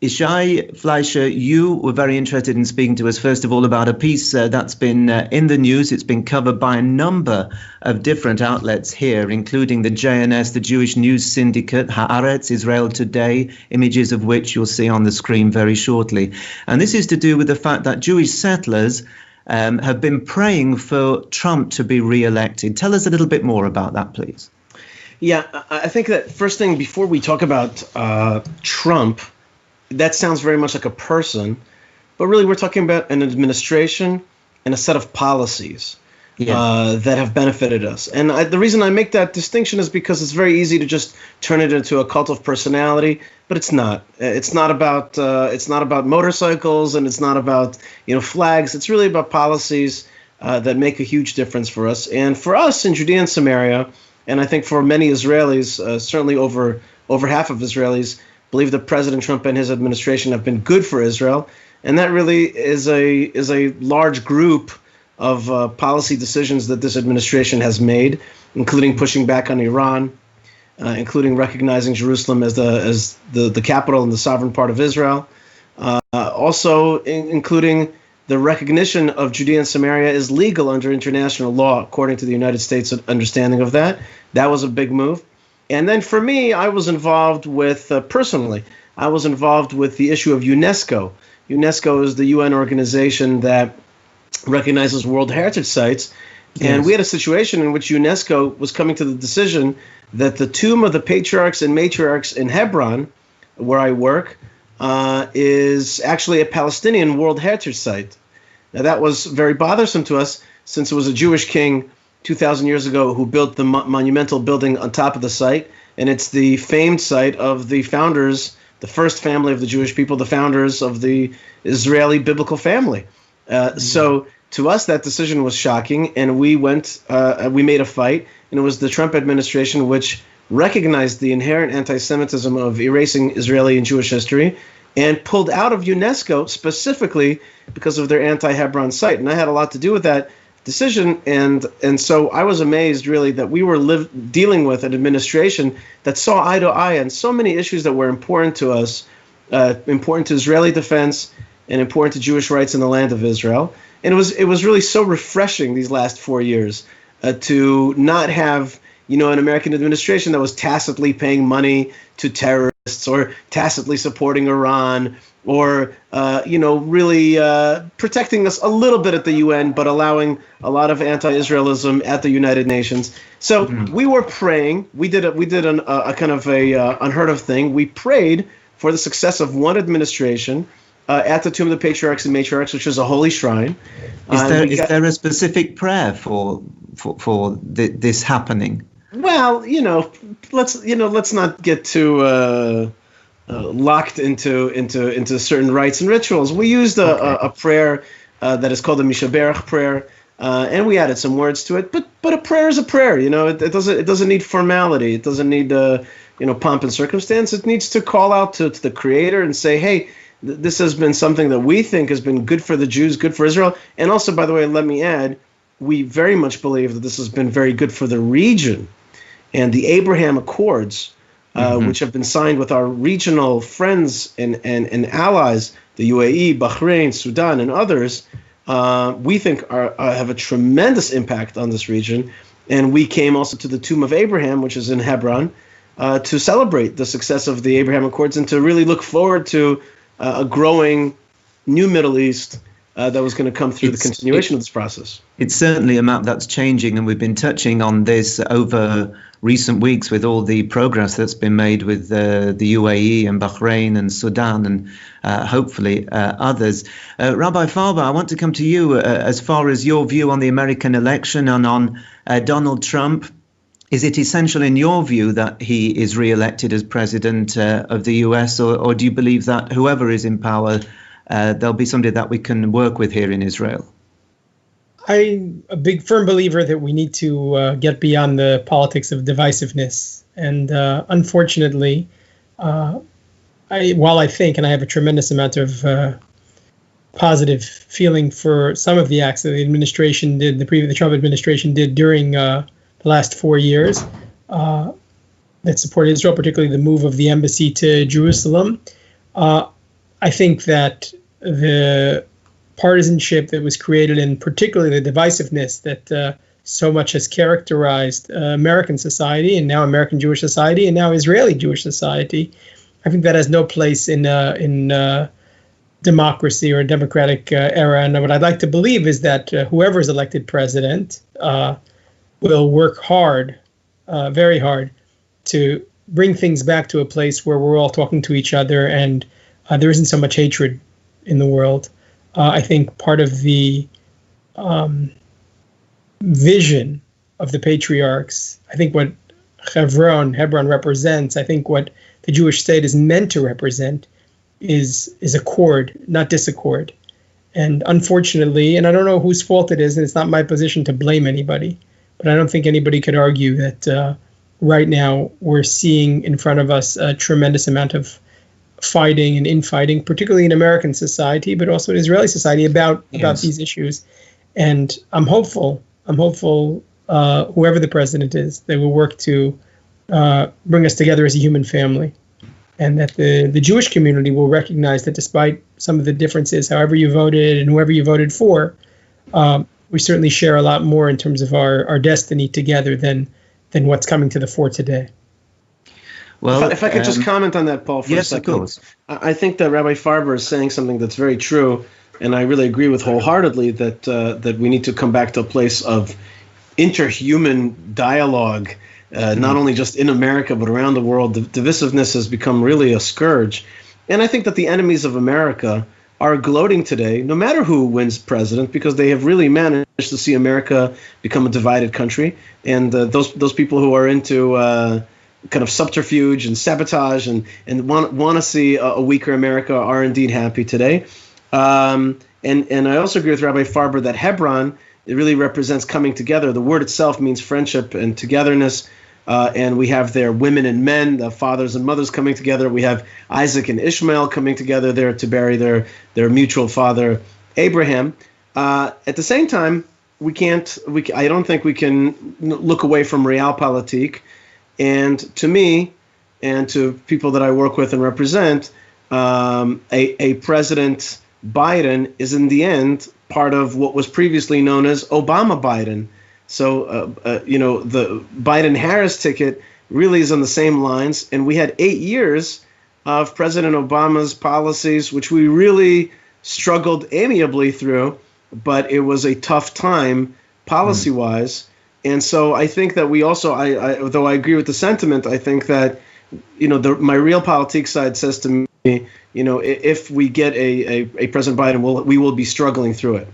Yishai Fleisher, you were very interested in speaking to us, first of all, about a piece that's been in the news. It's been covered by a number of different outlets here, including the JNS, the Jewish News Syndicate, Haaretz, Israel Today, images of which you'll see on the screen very shortly. And this is to do with the fact that Jewish settlers have been praying for Trump to be re-elected. Tell us a little bit more about that, please. Yeah, I think that first thing, before we talk about Trump, that sounds very much like a person, but really we're talking about an administration and a set of policies that have benefited us. And the reason I make that distinction is because it's very easy to just turn it into a cult of personality, but it's not. It's not about motorcycles, and it's not about flags. It's really about policies that make a huge difference for us. And for us in Judea and Samaria, and I think for many Israelis, certainly over half of Israelis, believe that President Trump and his administration have been good for Israel, and that really is a large group of policy decisions that this administration has made, including pushing back on Iran, including recognizing Jerusalem as the capital and the sovereign part of Israel, also including the recognition of Judea and Samaria is legal under international law, according to the United States' understanding of that. That was a big move. And then for me, I was involved with, personally, I was involved with the issue of UNESCO. UNESCO is the UN organization that recognizes World Heritage Sites. Yes. And we had a situation in which UNESCO was coming to the decision that the tomb of the patriarchs and matriarchs in Hebron, where I work, is actually a Palestinian World Heritage Site. Now, that was very bothersome to us, since it was a Jewish king 2,000 years ago who built the monumental building on top of the site, and it's the famed site of the founders, the first family of the Jewish people, the founders of the Israeli biblical family. So to us, that decision was shocking, and we made a fight, and it was the Trump administration which recognized the inherent anti-Semitism of erasing Israeli and Jewish history and pulled out of UNESCO specifically because of their anti-Hebron site. And I had a lot to do with that decision, and so I was amazed really that we were dealing with an administration that saw eye to eye on so many issues that were important to us, important to Israeli defense and important to Jewish rights in the land of Israel. And it was really so refreshing these last 4 years to not have an American administration that was tacitly paying money to terrorists or tacitly supporting Iran, or really protecting us a little bit at the UN, but allowing a lot of anti-Israelism at the United Nations. So we were praying. We did a kind of a unheard of thing. We prayed for the success of one administration at the Tomb of the Patriarchs and Matriarchs, which is a holy shrine. Is there a specific prayer for this happening? Well, let's not get too locked into certain rites and rituals. We used a prayer that is called the Mishaberach prayer, and we added some words to it. But a prayer is a prayer. It doesn't need formality. It doesn't need pomp and circumstance. It needs to call out to the Creator and say, hey, this has been something that we think has been good for the Jews, good for Israel, and also, by the way, let me add, we very much believe that this has been very good for the region. And the Abraham Accords, which have been signed with our regional friends and allies, the UAE, Bahrain, Sudan, and others, we think have a tremendous impact on this region. And we came also to the Tomb of Abraham, which is in Hebron, to celebrate the success of the Abraham Accords and to really look forward to a growing new Middle East that was going to come through the continuation of this process. It's certainly a map that's changing, and we've been touching on this over recent weeks with all the progress that's been made with the UAE and Bahrain and Sudan and hopefully others. Rabbi Farber, I want to come to you as far as your view on the American election and on Donald Trump. Is it essential in your view that he is re-elected as president of the US, or do you believe that whoever is in power, there'll be somebody that we can work with here in Israel? I'm a big firm believer that we need to get beyond the politics of divisiveness. And unfortunately, while I think, and I have a tremendous amount of positive feeling for some of the acts that the administration did, the Trump administration did during the last 4 years that supported Israel, particularly the move of the embassy to Jerusalem, I think that the partisanship that was created, and particularly the divisiveness that so much has characterized American society, and now American Jewish society, and now Israeli Jewish society, I think that has no place in democracy or a democratic era. And what I'd like to believe is that whoever is elected president will work hard, very hard, to bring things back to a place where we're all talking to each other and there isn't so much hatred in the world. I think part of the vision of the patriarchs, I think what Hebron represents, I think what the Jewish state is meant to represent is accord, not disaccord. And unfortunately, and I don't know whose fault it is, and it's not my position to blame anybody, but I don't think anybody could argue that right now we're seeing in front of us a tremendous amount of fighting and infighting, particularly in American society, but also in Israeli society about these issues. And I'm hopeful, whoever the president is, they will work to bring us together as a human family. And that the Jewish community will recognize that despite some of the differences, however you voted and whoever you voted for, we certainly share a lot more in terms of our destiny together than what's coming to the fore today. Well, if I could just comment on that, Paul, for a second. Of course. I think that Rabbi Farber is saying something that's very true, and I really agree with wholeheartedly that we need to come back to a place of interhuman dialogue, not only just in America but around the world. The divisiveness has become really a scourge, and I think that the enemies of America are gloating today, no matter who wins president, because they have really managed to see America become a divided country, and those people who are into kind of subterfuge and sabotage and want to see a weaker America are indeed happy today. And I also agree with Rabbi Farber that Hebron, it really represents coming together. The word itself means friendship and togetherness. And we have there women and men, the fathers and mothers coming together. We have Isaac and Ishmael coming together there to bury their mutual father, Abraham. At the same time, I don't think we can look away from realpolitik. And to me, and to people that I work with and represent, a President Biden is in the end part of what was previously known as Obama Biden. So, the Biden-Harris ticket really is on the same lines. And we had 8 years of President Obama's policies, which we really struggled amiably through, but it was a tough time policy-wise. And so I think that we also, though I agree with the sentiment, I think that, my realpolitik side says to me, if we get a President Biden, we will be struggling through it.